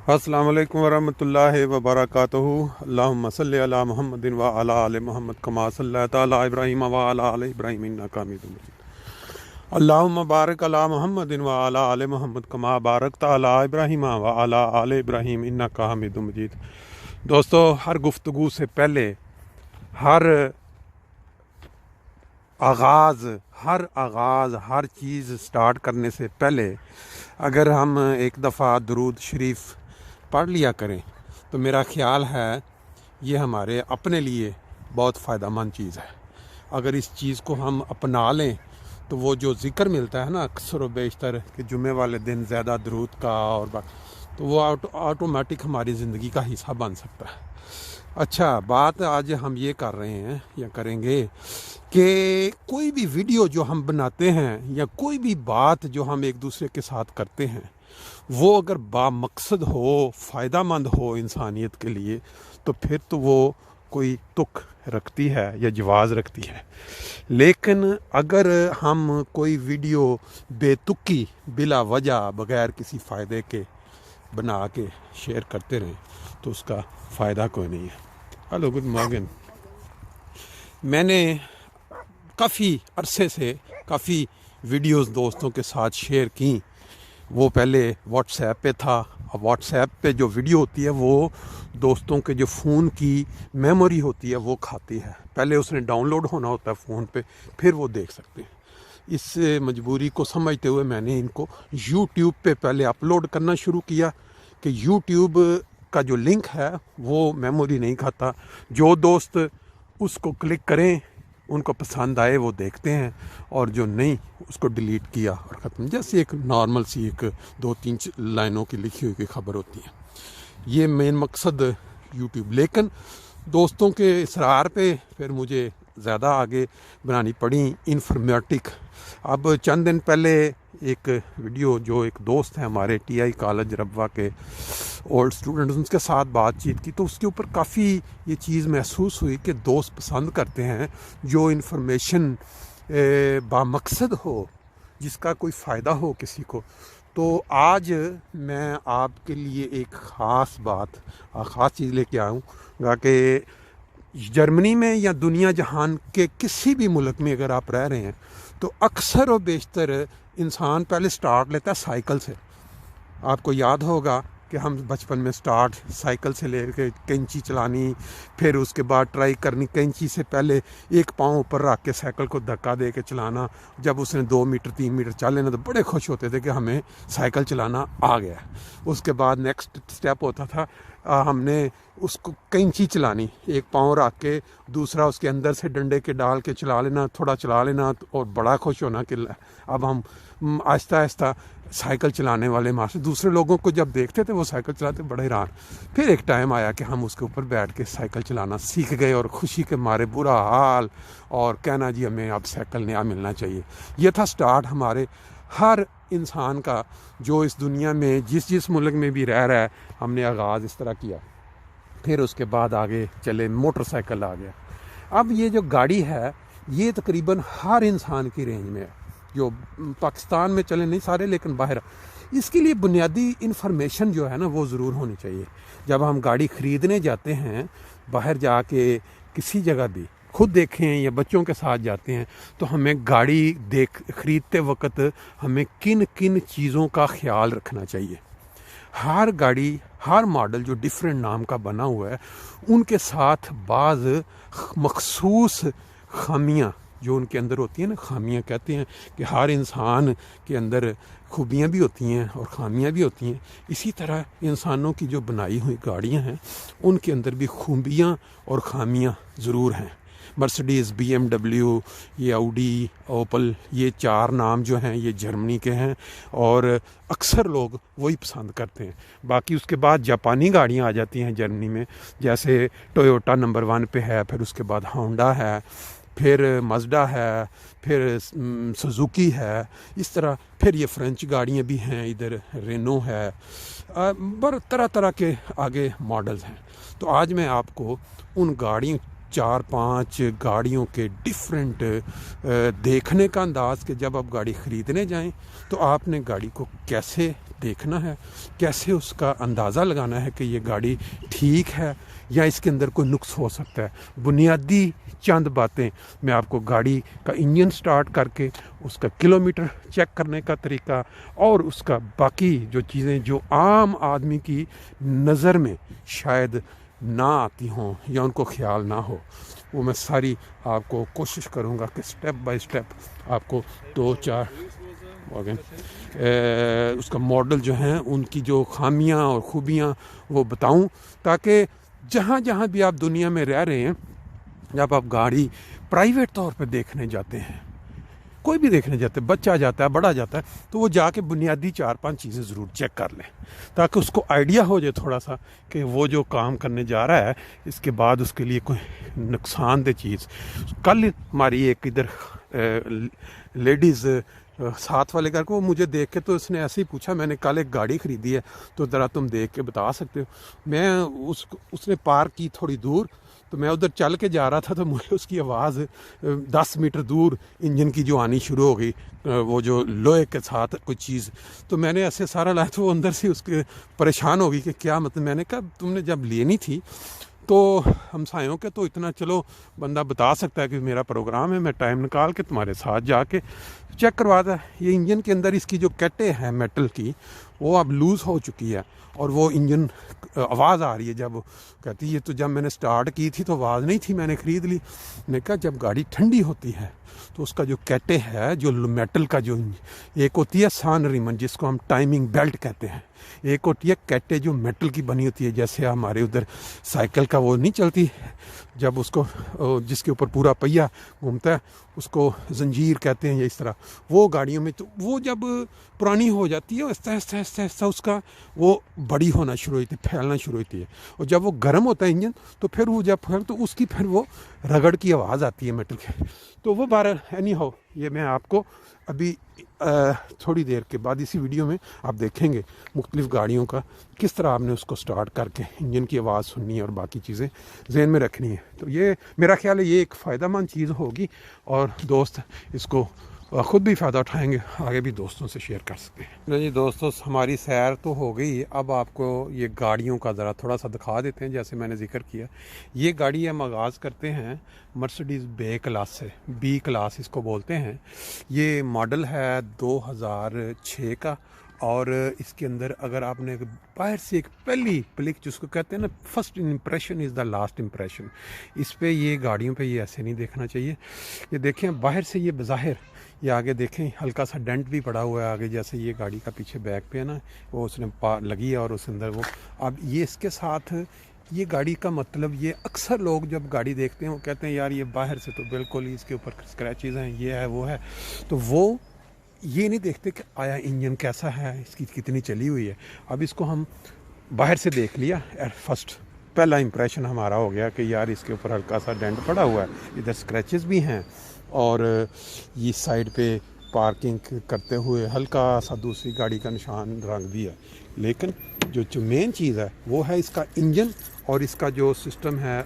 अस्सलाम वालेकुम वरहमतुल्लाहि वबरकातुहू। अल्लाहुम्मा सल्लि अला मुहम्मदिन व अला आलि मुहम्मद कमा सल्लैता अला इब्राहीम व अला आलि इब्राहीम इन्नका हमीदुम मजीद। अल्लाहुम्मा बारिक अला मुहम्मदिन व अला आलि मुहम्मद कमा बारकता अला इब्राहीम व अला आलि इब्राहीम इन्नका हमीदुम मजीद। दोस्तों, हर गुफ्तगू से पहले, हर आगाज़ हर चीज़ स्टार्ट करने से पहले अगर हम एक दफ़ा दुरूद शरीफ पढ़ लिया करें तो मेरा ख्याल है ये हमारे अपने लिए बहुत फ़ायदेमंद चीज़ है। अगर इस चीज़ को हम अपना लें तो वो जो ज़िक्र मिलता है ना अक्सर व बेशतर कि जुमे वाले दिन ज़्यादा दुरूद का और तो वो ऑटोमेटिक हमारी ज़िंदगी का हिस्सा बन सकता है। अच्छा, बात आज हम ये कर रहे हैं या करेंगे कि कोई भी वीडियो जो हम बनाते हैं या कोई भी बात जो हम एक दूसरे के साथ करते हैं वो अगर बामकसद हो, फ़ायदामंद हो इंसानियत के लिए, तो फिर तो वो कोई तुक रखती है या जवाज़ रखती है। लेकिन अगर हम कोई वीडियो बेतुकी बिला वजह बग़ैर किसी फ़ायदे के बना के शेयर करते रहें तो उसका फ़ायदा कोई नहीं है। Hello, good morning. मैंने काफ़ी अरसे से काफ़ी वीडियोस दोस्तों के साथ शेयर की। वो पहले व्हाट्सएप पे था। अब व्हाट्सएप पे जो वीडियो होती है वो दोस्तों के जो फ़ोन की मेमोरी होती है वो खाती है। पहले उसने डाउनलोड होना होता है फ़ोन पे, फिर वो देख सकते हैं। इस मजबूरी को समझते हुए मैंने इनको यूट्यूब पे पहले अपलोड करना शुरू किया कि यूट्यूब का जो लिंक है वो मेमोरी नहीं खाता। जो दोस्त उसको क्लिक करें, उनको पसंद आए वो देखते हैं, और जो नहीं उसको डिलीट किया और ख़त्म। जैसे एक नॉर्मल सी एक 2-3 लाइनों की लिखी हुई खबर होती है। ये मेन मकसद यूट्यूब। लेकिन दोस्तों के इसरार पे फिर मुझे ज़्यादा आगे बनानी पड़ी इन्फॉर्मेटिक। अब चंद दिन पहले एक वीडियो जो एक दोस्त है हमारे TI कॉलेज रब्वा के ओल्ड स्टूडेंट्स, उनके साथ बातचीत की तो उसके ऊपर काफ़ी ये चीज़ महसूस हुई कि दोस्त पसंद करते हैं जो इन्फॉर्मेशन बामकसद हो, जिसका कोई फ़ायदा हो किसी को। तो आज मैं आपके लिए एक ख़ास चीज़ लेके आऊँगा कि जर्मनी में या दुनिया जहान के किसी भी मुल्क में अगर आप रह रहे हैं तो अक्सर और बेशतर इंसान पहले स्टार्ट लेता है साइकिल से। आपको याद होगा कि हम बचपन में स्टार्ट साइकिल से लेकर कैंची चलानी, फिर उसके बाद ट्राई करनी कैंची से पहले एक पाँव ऊपर रख के साइकिल को धक्का दे के चलाना। जब उसने 2 मीटर 3 मीटर चल लेना तो बड़े खुश होते थे कि हमें साइकिल चलाना आ गया। उसके बाद नेक्स्ट स्टेप होता था हमने उसको कैंची चलानी, एक पाँव रख के दूसरा उसके अंदर से डंडे के डाल के चला लेना, थोड़ा चला लेना, और बड़ा खुश होना कि अब हम आहिस्ता आहिस्ता साइकिल चलाने वाले मास्टर। दूसरे लोगों को जब देखते थे वो साइकिल चलाते बड़े हैरान। फिर एक टाइम आया कि हम उसके ऊपर बैठ के साइकिल चलाना सीख गए और खुशी के मारे बुरा हाल और कहना जी हमें अब साइकिल नया मिलना चाहिए। ये था स्टार्ट हमारे हर इंसान का जो इस दुनिया में जिस मुल्क में भी रह रहा है। हमने आगाज़ इस तरह किया, फिर उसके बाद आगे चले मोटरसाइकिल आ गया। अब ये जो गाड़ी है ये तकरीबन हर इंसान की रेंज में है। जो पाकिस्तान में चले नहीं सारे, लेकिन बाहर इसके लिए बुनियादी इन्फॉर्मेशन जो है ना वो ज़रूर होनी चाहिए। जब हम गाड़ी ख़रीदने जाते हैं बाहर जाके किसी जगह भी खुद देखें या बच्चों के साथ जाते हैं तो हमें गाड़ी ख़रीदते वक्त हमें किन किन चीज़ों का ख्याल रखना चाहिए। हर गाड़ी हर मॉडल जो डिफरेंट नाम का बना हुआ है उनके साथ बाज़ मखसूस खामियाँ जो उनके अंदर होती हैं ना, खामियाँ कहते हैं कि हर इंसान के अंदर खूबियाँ भी होती हैं और खामियाँ भी होती हैं। इसी तरह इंसानों की जो बनाई हुई गाड़ियाँ हैं उनके अंदर भी खूबियाँ और खामियाँ ज़रूर हैं। मर्सिडीज़, BMW, ये ऑडी, ओपल, ये 4 नाम जो हैं ये जर्मनी के हैं और अक्सर लोग वही पसंद करते हैं। बाकी उसके बाद जापानी गाड़ियाँ आ जाती हैं जर्मनी में, जैसे टोयोटा नंबर 1 पे है, फिर उसके बाद होंडा है, फिर मज़डा है, फिर सुजुकी है। इस तरह फिर ये फ्रेंच गाड़ियाँ भी हैं, इधर रेनो है, तरह तरह के आगे मॉडल्स हैं। तो आज मैं आपको उन गाड़ियों 4-5 गाड़ियों के डिफरेंट देखने का अंदाज़ कि जब आप गाड़ी ख़रीदने जाएं तो आपने गाड़ी को कैसे देखना है, कैसे उसका अंदाज़ा लगाना है कि ये गाड़ी ठीक है या इसके अंदर कोई नुक्स हो सकता है। बुनियादी चंद बातें मैं आपको गाड़ी का इंजन स्टार्ट करके उसका किलोमीटर चेक करने का तरीका और उसका बाकी जो चीज़ें जो आम आदमी की नज़र में शायद ना आती हों या उनको ख्याल ना हो, वो मैं सारी आपको कोशिश करूँगा कि स्टेप बाय स्टेप आपको 2-4 उसका मॉडल जो हैं उनकी जो खामियां और खूबियां वो बताऊं, ताकि जहां जहां भी आप दुनिया में रह रहे हैं, जब आप गाड़ी प्राइवेट तौर पे देखने जाते हैं, कोई भी देखने जाते हैं, बच्चा जाता है, बड़ा जाता है, तो वो जाके बुनियादी 4-5 चीज़ें ज़रूर चेक कर लें ताकि उसको आइडिया हो जाए थोड़ा सा कि वो जो काम करने जा रहा है इसके बाद उसके लिए कोई नुकसानदेह चीज़। कल हमारी एक इधर लेडीज़ साथ वाले घर को, वो मुझे देख के तो उसने ऐसे ही पूछा, मैंने कल एक गाड़ी ख़रीदी है तो ज़रा तुम देख के बता सकते हो। मैं उसने पार्क की थोड़ी दूर, तो मैं उधर चल के जा रहा था तो मुझे उसकी आवाज़ 10 मीटर दूर इंजन की जो आनी शुरू हो गई, वो जो लोहे के साथ कोई चीज़, तो मैंने ऐसे सारा लाया तो वो अंदर से उसके परेशान हो गई कि क्या मतलब। मैंने कहा तुमने जब लेनी थी तो हमसायों के तो इतना चलो बंदा बता सकता है कि मेरा प्रोग्राम है, मैं टाइम निकाल के तुम्हारे साथ जाके चेक करवाता है। ये इंजन के अंदर इसकी जो कैटे हैं मेटल की, वो अब लूज़ हो चुकी है और वो इंजन आवाज़ आ रही है। जब कहती है तो जब मैंने स्टार्ट की थी तो आवाज़ नहीं थी, मैंने ख़रीद ली। मैंने कहा जब गाड़ी ठंडी होती है तो उसका जो कैटे है, जो मेटल का जो, एक होती है सान रिमन जिसको हम टाइमिंग बेल्ट कहते हैं, एक होती है कैटे जो मेटल की बनी होती है, जैसे हमारे उधर साइकिल का वो नहीं चलती जब उसको, जिसके ऊपर पूरा पहिया घूमता है उसको जंजीर कहते हैं, या इस तरह वो गाड़ियों में, तो वो जब पुरानी हो जाती है आहिस्ता आहिस्ता आहिस्ता आहिस्ता उसका वो बड़ी होना शुरू होती है, फैलना शुरू होती है। और जब वो गर्म होता है इंजन तो फिर वो जब फैल तो उसकी फिर वो रगड़ की आवाज़ आती है मेटल के। तो वो बार एनी हाउ, ये मैं आपको अभी थोड़ी देर के बाद इसी वीडियो में आप देखेंगे मुख्तलिफ़ गाड़ियों का किस तरह आपने उसको स्टार्ट करके इंजन की आवाज़ सुननी है और बाकी चीज़ें जहन में रखनी है। तो ये मेरा ख्याल है ये एक फ़ायदेमंद चीज़ होगी और दोस्त इसको ख़ुद भी फ़ायदा उठाएंगे, आगे भी दोस्तों से शेयर कर सकते हैं। जी दोस्तों, हमारी सैर तो हो गई, अब आपको ये गाड़ियों का ज़रा थोड़ा सा दिखा देते हैं। जैसे मैंने जिक्र किया, ये गाड़ी हम आगाज़ करते हैं मर्सिडीज़ बे क्लास से, बी क्लास इसको बोलते हैं। ये मॉडल है 2006 का और इसके अंदर अगर आपने बाहर से एक पहली क्लिक जिसको कहते हैं ना, first impression is the last impression, इस पे ये गाड़ियों पे ये ऐसे नहीं देखना चाहिए। ये देखें बाहर से ये बज़ाहिर, ये आगे देखें हल्का सा डेंट भी पड़ा हुआ है आगे, जैसे ये गाड़ी का पीछे बैक पे है ना, वो उसने लगी है और उस अंदर वो, अब ये इसके साथ ये गाड़ी का मतलब, ये अक्सर लोग जब गाड़ी देखते हैं वो कहते हैं यार ये बाहर से तो बिल्कुल ही इसके ऊपर स्क्रैचेस हैं, ये है वो है, तो वो ये नहीं देखते कि आया इंजन कैसा है, इसकी कितनी चली हुई है। अब इसको हम बाहर से देख लिया, फर्स्ट पहला इंप्रेशन हमारा हो गया कि यार इसके ऊपर हल्का सा डेंट पड़ा हुआ है, इधर स्क्रैचेस भी हैं और ये साइड पे पार्किंग करते हुए हल्का सा दूसरी गाड़ी का निशान रंग भी है। लेकिन जो मेन चीज़ है वो है इसका इंजन और इसका जो सिस्टम है।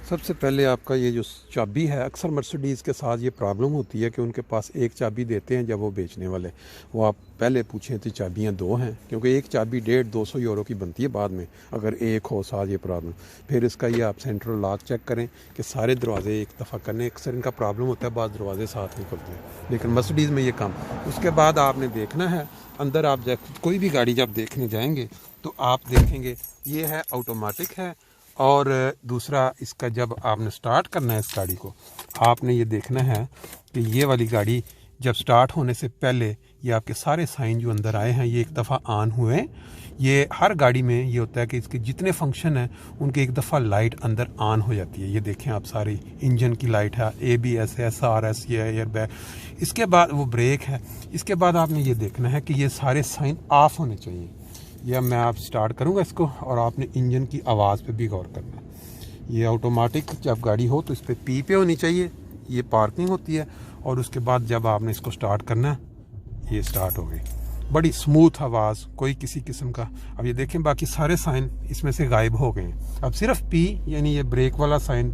सबसे पहले आपका ये जो चाबी है, अक्सर मर्सिडीज़ के साथ ये प्रॉब्लम होती है कि उनके पास एक चाबी देते हैं जब वो बेचने वाले, वो आप पहले पूछें तो चाबियाँ 2 हैं, क्योंकि एक चाबी 150-200 यूरो की बनती है बाद में अगर एक हो साथ ये प्रॉब्लम। फिर इसका ये आप सेंट्रल लॉक चेक करें कि सारे दरवाजे एक दफ़ा करने, अक्सर इनका प्रॉब्लम होता है, बाद दरवाजे साथ नहीं खुलते हैं, लेकिन मर्सिडीज़ में ये काम। उसके बाद आपने देखना है अंदर, आप जब कोई भी गाड़ी जब देखने जाएंगे तो आप देखेंगे ये है ऑटोमेटिक है, और दूसरा इसका जब आपने स्टार्ट करना है इस गाड़ी को, आपने ये देखना है कि ये वाली गाड़ी जब स्टार्ट होने से पहले ये आपके सारे साइन जो अंदर आए हैं ये एक दफ़ा ऑन हुए। ये हर गाड़ी में ये होता है कि इसके जितने फंक्शन हैं उनके एक दफ़ा लाइट अंदर ऑन हो जाती है। ये देखें आप, सारी इंजन की लाइट है, ABS है, SRS, ये एयर बैग, इसके बाद वो ब्रेक है। इसके बाद आपने ये देखना है कि ये सारे साइन ऑफ होने चाहिए। यह मैं आप स्टार्ट करूंगा इसको और आपने इंजन की आवाज़ पे भी गौर करना है। ये ऑटोमेटिक जब गाड़ी हो तो इस पर पी पे होनी चाहिए, ये पार्किंग होती है, और उसके बाद जब आपने इसको स्टार्ट करना है ये स्टार्ट हो गई। बड़ी स्मूथ आवाज़, कोई किसी किस्म का। अब ये देखें बाकी सारे साइन इसमें से गायब हो गए हैं। अब सिर्फ पी यानी ये ब्रेक वाला साइन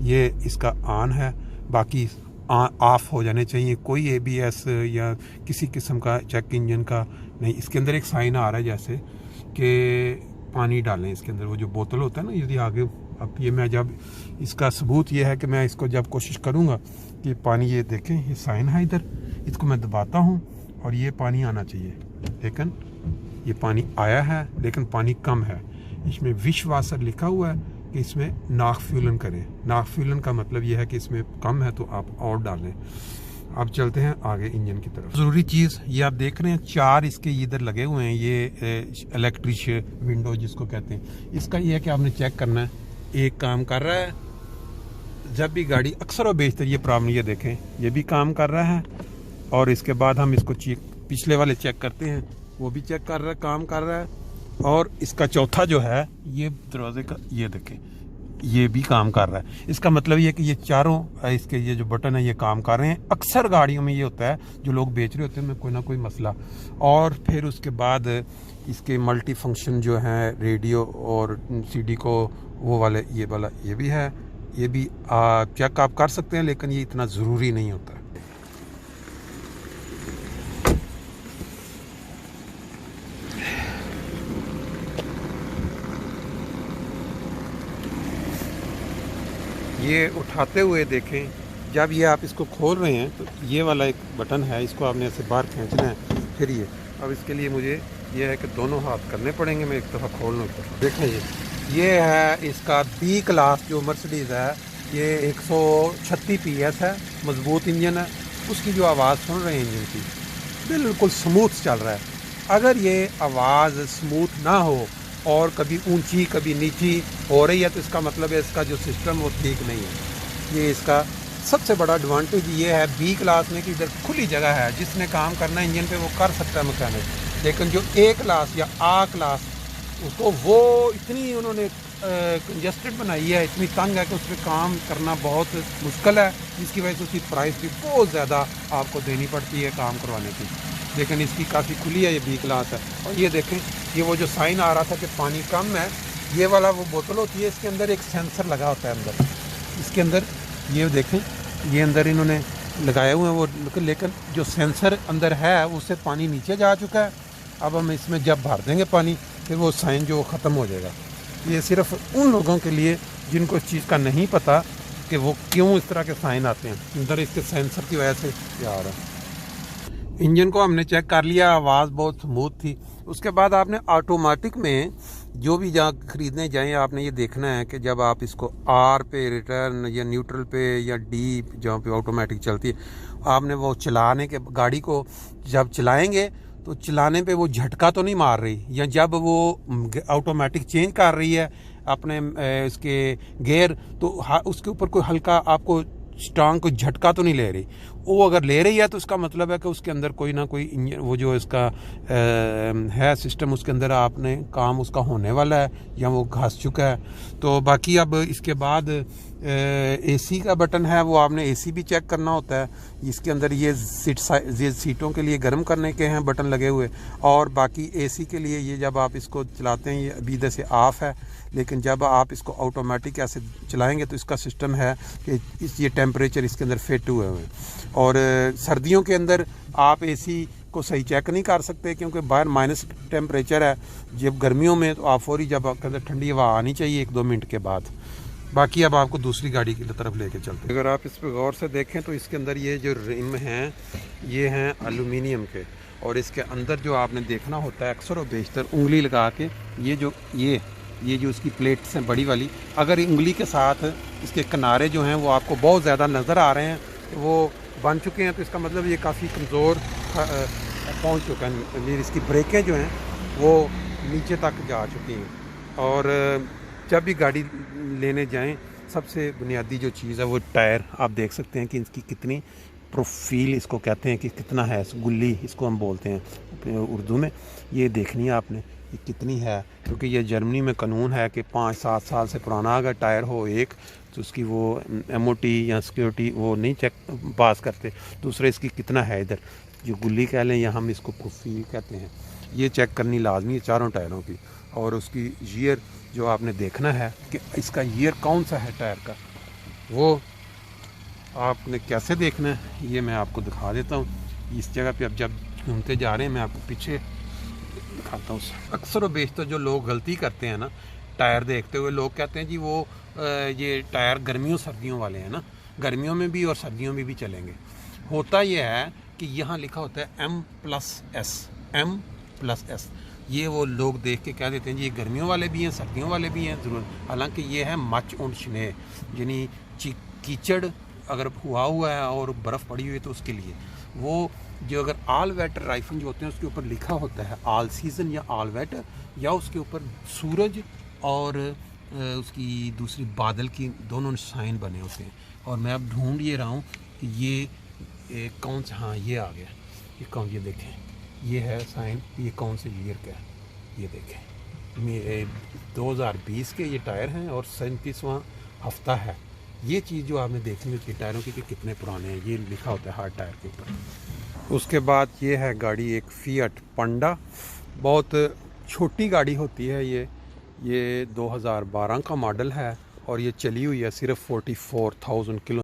ये इसका ऑन है, बाकी ऑफ हो जाने चाहिए। कोई ABS या किसी किस्म का चेक इंजन का नहीं। इसके अंदर एक साइन आ रहा है जैसे कि पानी डालें इसके अंदर, वो जो बोतल होता है ना, यदि आगे। अब ये मैं जब इसका सबूत ये है कि मैं इसको जब कोशिश करूँगा कि पानी, ये देखें ये साइन है इधर, इसको मैं दबाता हूँ और ये पानी आना चाहिए, लेकिन ये पानी आया है लेकिन पानी कम है। इसमें विश्वासर लिखा हुआ है कि इसमें नागफ्यूलन करें। नागफ्यूलन का मतलब ये है कि इसमें कम है तो आप और डालें। अब चलते हैं आगे इंजन की तरफ। ज़रूरी चीज़ ये आप देख रहे हैं 4 इसके इधर लगे हुए हैं, ये इलेक्ट्रिक विंडो जिसको कहते हैं। इसका ये है कि आपने चेक करना है एक काम कर रहा है। जब भी गाड़ी अक्सर और बेशतर ये प्रॉब्लम, ये देखें ये भी काम कर रहा है और इसके बाद हम इसको पिछले वाले चेक करते हैं, वो भी चेक कर रहा है, काम कर रहा है। और इसका चौथा जो है ये दरवाजे का, ये देखें ये भी काम कर रहा है। इसका मतलब ये कि ये चारों इसके ये जो बटन है ये काम कर रहे हैं। अक्सर गाड़ियों में ये होता है जो लोग बेच रहे होते हैं, कोई ना कोई मसला। और फिर उसके बाद इसके मल्टी फंक्शन जो है, रेडियो और CD को वो वाले, ये वाला ये भी है, ये भी चेक आप कर सकते हैं, लेकिन ये इतना ज़रूरी नहीं होता है। ये उठाते हुए देखें, जब ये आप इसको खोल रहे हैं तो ये वाला एक बटन है, इसको आपने ऐसे बाहर खींचना है। फिर ये, अब इसके लिए मुझे ये है कि दोनों हाथ करने पड़ेंगे। मैं एक दफ़ा खोल लूँ। देखें ये है इसका B क्लास जो मर्सिडीज़ है, ये 136 PS है, मजबूत इंजन है। उसकी जो आवाज़ सुन रहे हैं इंजन की, बिल्कुल स्मूथ चल रहा है। अगर ये आवाज़ स्मूथ ना हो और कभी ऊंची कभी नीची हो रही है तो इसका मतलब है इसका जो सिस्टम वो ठीक नहीं है। ये इसका सबसे बड़ा एडवांटेज ये है B क्लास में कि इधर खुली जगह है, जिसने काम करना है इंजन पे वो कर सकता है मैकेनिक। लेकिन जो A क्लास या A क्लास, उसको वो इतनी उन्होंने कंजस्टेड बनाई है, इतनी तंग है कि उस पर काम करना बहुत मुश्किल है, जिसकी वजह से उसकी प्राइस भी बहुत ज़्यादा आपको देनी पड़ती है काम करवाने की। लेकिन इसकी काफ़ी खुली है, ये B क्लास है। और ये देखें, ये वो जो साइन आ रहा था कि पानी कम है, ये वाला वो बोतल होती है, इसके अंदर एक सेंसर लगा होता है अंदर। इसके अंदर ये देखें, ये अंदर इन्होंने लगाए हुए हैं वो, लेकिन जो सेंसर अंदर है उससे पानी नीचे जा चुका है। अब हम इसमें जब भर देंगे पानी, फिर वो साइन जो ख़त्म हो जाएगा। ये सिर्फ उन लोगों के लिए जिनको इस चीज़ का नहीं पता कि वो क्यों इस तरह के साइन आते हैं। अंदर इसके सेंसर की वजह से ये आ रहा है। इंजन को हमने चेक कर लिया, आवाज़ बहुत स्मूथ थी। उसके बाद आपने ऑटोमेटिक में जो भी जहाँ ख़रीदने जाएं, आपने ये देखना है कि जब आप इसको R पे रिटर्न या न्यूट्रल पे या D जहाँ पे ऑटोमेटिक चलती है, आपने वो चलाने के गाड़ी को जब चलाएंगे तो चलाने पे वो झटका तो नहीं मार रही, या जब वो ऑटोमेटिक चेंज कर रही है अपने इसके गियर, तो उसके ऊपर कोई हल्का आपको स्ट्रांग कोई झटका तो नहीं ले रही। वो अगर ले रही है तो उसका मतलब है कि उसके अंदर कोई ना कोई इंजन, वो जो इसका है सिस्टम, उसके अंदर आपने काम उसका होने वाला है या वो घस चुका है। तो बाकी अब इसके बाद AC का बटन है, वो आपने AC भी चेक करना होता है। इसके अंदर ये सीटों के लिए गर्म करने के हैं बटन लगे हुए, और बाकी AC के लिए ये जब आप इसको चलाते हैं, ये अभी इधर से ऑफ है, लेकिन जब आप इसको ऑटोमेटिक ऐसे चलाएंगे तो इसका सिस्टम है कि ये टेम्परेचर इसके अंदर फिट हुए हुए हैं। और सर्दियों के अंदर आप AC को सही चेक नहीं कर सकते क्योंकि बाहर माइनस टेम्परेचर है। जब गर्मियों में तो आप फौरी, जब आपके अंदर ठंडी हवा आनी चाहिए 1-2 मिनट के बाद। बाकी अब आपको दूसरी गाड़ी की तरफ लेके चलते हैं। अगर आप इस पर गौर से देखें तो इसके अंदर ये जो रिम हैं, ये हैं एल्यूमिनियम के, और इसके अंदर जो आपने देखना होता है अक्सर और बेशतर उंगली लगा के, ये जो इसकी प्लेट्स हैं बड़ी वाली, अगर उंगली के साथ इसके किनारे जो हैं वो आपको बहुत ज़्यादा नज़र आ रहे हैं, तो वो बन चुके हैं, तो इसका मतलब ये काफ़ी कमज़ोर पहुंच चुका है। इसकी ब्रेकें जो हैं वो नीचे तक जा चुकी हैं। और जब भी गाड़ी लेने जाएं, सबसे बुनियादी जो चीज़ है वो टायर। आप देख सकते हैं कि इसकी कितनी प्रोफाइल, इसको कहते हैं कि कितना है, गुल्ली इसको हम बोलते हैं उर्दू में, ये देखनी है आपने ये कितनी है। क्योंकि ये जर्मनी में कानून है कि 5-7 साल से पुराना अगर टायर हो एक, तो उसकी वो MOT या सिक्योरिटी वो नहीं चेक पास करते। दूसरे इसकी कितना है इधर जो गुल्ली कह लें या हम इसको प्रोफाइल कहते हैं, ये चेक करनी लाजमी है चारों टायरों की। और उसकी ईयर जो आपने देखना है कि इसका ईयर कौन सा है टायर का, वो आपने कैसे देखना है ये मैं आपको दिखा देता हूँ। इस जगह पे अब जब घूमते जा रहे हैं मैं आपको पीछे दिखाता हूँ। अक्सर व बेशतर जो लोग गलती करते हैं ना, टायर देखते हुए लोग कहते हैं जी वो ये टायर गर्मियों सर्दियों वाले हैं ना, गर्मियों में भी और सर्दियों में भी चलेंगे। होता यह है कि यहाँ लिखा होता है M+S, M+S। ये वो लोग देख के कह देते हैं जी ये गर्मियों वाले भी हैं सर्दियों वाले भी हैं ज़रूर, हालांकि ये है मच und स्ने, यानी कीचड़ अगर हुआ है और बर्फ़ पड़ी हुई है तो उसके लिए। वो जो अगर ऑल वेटर राइफल जो होते हैं उसके ऊपर लिखा होता है ऑल सीज़न या ऑल वेटर, या उसके ऊपर सूरज और उसकी दूसरी बादल की दोनों साइन बने होते हैं। और मैं अब ढूंढ ये रहा हूँ कि ये कौन सा, हाँ ये आ गया, ये कौन, ये देखें ये है साइन, ये कौन से ईयर का है ये देखें। मेरे 2020 के ये टायर हैं और 37वां हफ्ता है। ये चीज़ जो आपने देखनी होती है टायरों की कि कितने पुराने हैं, ये लिखा होता है हर टायर के ऊपर। उसके बाद ये है गाड़ी एक फिएट पांडा, बहुत छोटी गाड़ी होती है ये 2012 का मॉडल है और ये चली हुई है सिर्फ 44,000 किलो।